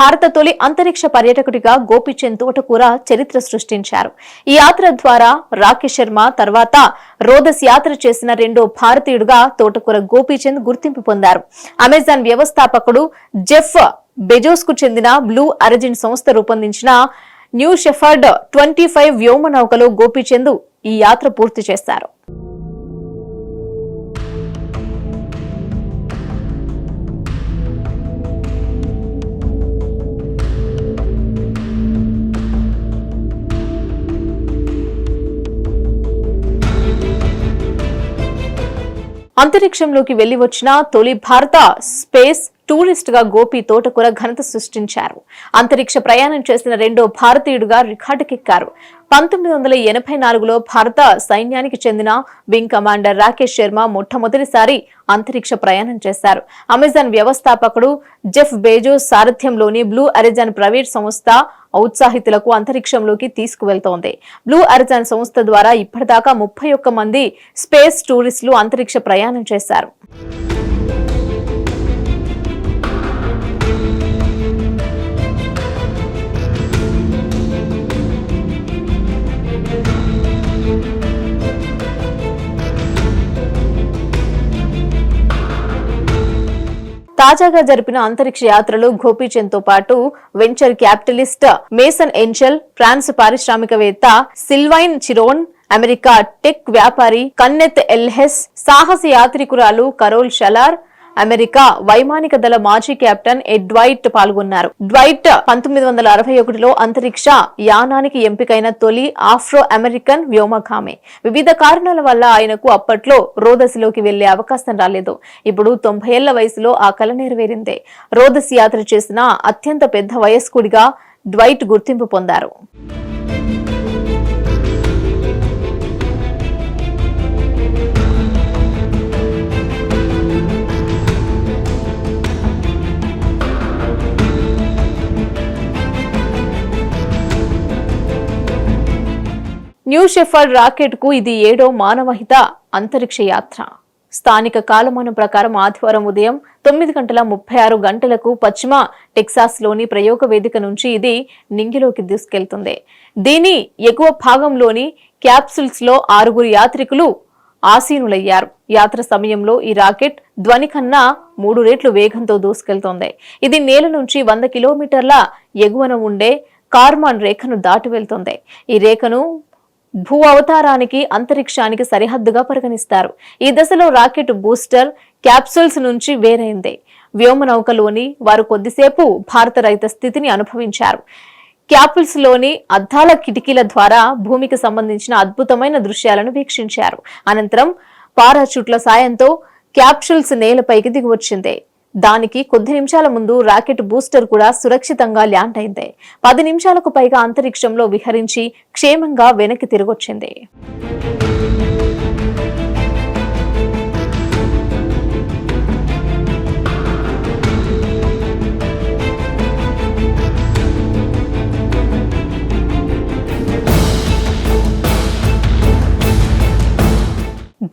భారత తొలి అంతరిక్ష పర్యాటకుడిగా గోపీచంద్ తోటకూర చరిత్ర సృష్టించారు. ఈ యాత్ర ద్వారా రాకేష్ శర్మ తర్వాత రోదస్ యాత్ర చేసిన రెండో భారతీయుడుగా తోటకూర గోపీచంద్ గుర్తింపు పొందారు. అమెజాన్ వ్యవస్థాపకుడు జెఫ్ బెజోస్ కు చెందిన బ్లూ ఆరిజిన్ సంస్థ రూపొందించిన న్యూ షెఫర్డ్ 25 వ్యోమ నౌకలో గోపీచంద్ ఈ యాత్ర పూర్తి చేశారు. అంతరిక్షంలోకి వెళ్లి వచ్చిన తొలి భారత స్పేస్ టూరిస్ట్ గా గోపి తోటకూర ఘనత సృష్టించారు. అంతరిక్ష ప్రయాణం చేసిన రెండో భారతీయుడుగా రికార్డుకెక్కారు. 1984లో భారత సైన్యానికి చెందిన వింగ్ కమాండర్ రాకేష్ శర్మ మొట్టమొదటిసారి అంతరిక్ష ప్రయాణం చేశారు. అమెజాన్ వ్యవస్థాపకుడు జెఫ్ బెజోస్ సారథ్యంలోని బ్లూ ఆరిజిన్ ప్రైవేట్ సంస్థ ఔత్సాహికులకు అంతరిక్షంలోకి తీసుకువెళ్తోంది. బ్లూ ఆరిజిన్ సంస్థ ద్వారా ఇప్పటిదాకా 31 మంది స్పేస్ టూరిస్టులు అంతరిక్ష ప్రయాణం చేశారు. తాజాగా జరిపిన అంతరిక్ష యాత్రలో గోపీచంద్ తో పాటు వెంచర్ క్యాపిటలిస్ట్ మేసన్ ఎంచెల్, ఫ్రాన్స్ పారిశ్రామికవేత్త సిల్వైన్ చిరోన్, అమెరికా టెక్ వ్యాపారి కన్నెత్ ఎల్హెస్, సాహస యాత్రికురాలు కరోల్ షలార్, అమెరికా వైమానిక దళ మాజీ కెప్టెన్ ఎడ్వైట్ పాల్గొన్నారు. డ్వైట్ 1961లో అంతరిక్ష యానానికి ఎంపికైన తొలి ఆఫ్రో అమెరికన్ వ్యోమగామి. వివిధ కారణాల వల్ల ఆయనకు అప్పట్లో రోదసిలోకి వెళ్లే అవకాశం రాలేదు. ఇప్పుడు 90 ఏళ్ల వయసులో ఆ కల నెరవేరింది. రోదసి యాత్ర చేసిన అత్యంత పెద్ద వయస్కుడిగా డ్వైట్ గుర్తింపు పొందారు. న్యూ షెఫర్డ్ రాకెట్ కు ఇది 7వ మానవహిత అంతరిక్ష యాత్ర. స్థానిక కాలమానం ప్రకారం ఆదివారం ఉదయం 9:36 పశ్చిమ టెక్సాస్ లోని ప్రయోగ వేదిక నుంచి ఇది నింగిలోకి దూసుకెళ్తుంది. దీని ఎగువ భాగంలోని క్యాప్సూల్స్ లో 6 యాత్రికులు ఆసీనులయ్యారు. యాత్ర సమయంలో ఈ రాకెట్ ధ్వని కన్నా 3 రెట్లు వేగంతో దూసుకెళ్తోంది. ఇది నేల నుంచి 100 కిలోమీటర్ల ఎగువన ఉండే కార్మాన్ రేఖను దాటి వెళ్తుంది. ఈ రేఖను భూ అవతారానికి అంతరిక్షానికి సరిహద్దుగా పరిగణిస్తారు. ఈ దశలో రాకెట్ బూస్టర్ క్యాప్సూల్స్ నుంచి వేరైంది. వ్యోమనౌకలోని వారు కొద్దిసేపు భారత రహిత స్థితిని అనుభవించారు. క్యాప్సూల్స్ లోని అద్దాల కిటికీల ద్వారా భూమికి సంబంధించిన అద్భుతమైన దృశ్యాలను వీక్షించారు. అనంతరం పారాచూట్ల సాయంతో క్యాప్సూల్స్ నేలపైకి దిగివచ్చింది. దానికి కొద్ది నిమిషాల ముందు రాకెట్ బూస్టర్ కూడా సురక్షితంగా ల్యాండ్ అయింది. 10 నిమిషాలకు పైగా అంతరిక్షంలో విహరించి క్షేమంగా వెనక్కి తిరిగొచ్చింది.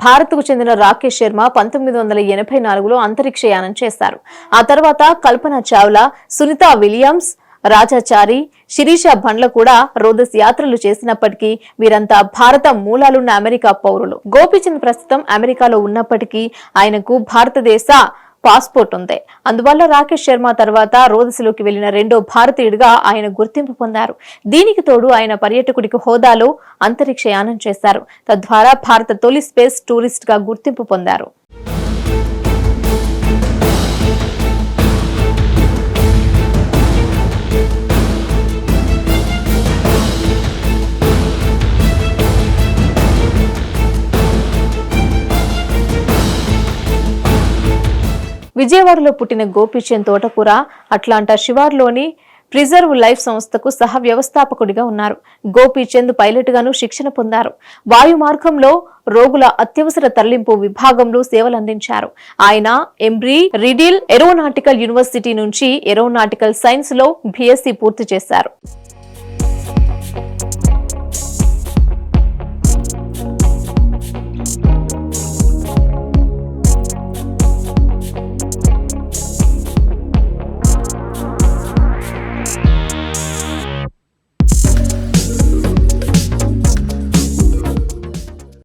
భారత్కు చెందిన రాకేష్ శర్మ 1984లో అంతరిక్షయానం చేశారు. ఆ తర్వాత కల్పన చావ్లా, సునీత విలియమ్స్, రాజాచారి, శిరీష బండ్ల కూడా రోదస్ యాత్రలు చేసినప్పటికీ వీరంతా భారత మూలాలున్న అమెరికా పౌరులు. గోపీచంద్ ప్రస్తుతం అమెరికాలో ఉన్నప్పటికీ ఆయనకు భారతదేశ పాస్పోర్ట్ ఉంది. అందువల్ల రాకేష్ శర్మ తర్వాత రోదసిలోకి వెళ్లిన రెండో భారతీయుడిగా ఆయన గుర్తింపు పొందారు. దీనికి తోడు ఆయన పర్యాటకుడికి హోదాలో అంతరిక్షయానం చేశారు. తద్వారా భారత తొలి స్పేస్ టూరిస్ట్ గా గుర్తింపు పొందారు. విజయవాడలో పుట్టిన గోపీచంద్ తోటకూర అట్లాంటా శివార్లోని ప్రిజర్వ్ లైఫ్ సంస్థకు సహ వ్యవస్థాపకుడిగా ఉన్నారు. గోపీచంద్ పైలట్ గాను శిక్షణ పొందారు. వాయు మార్గంలో రోగుల అత్యవసర తరలింపు విభాగంలో సేవలందించారు. ఆయన ఎంబ్రీ రిడిల్ ఏరోనాటికల్ యూనివర్సిటీ నుంచి ఏరోనాటికల్ సైన్స్ లో BSc పూర్తి చేశారు.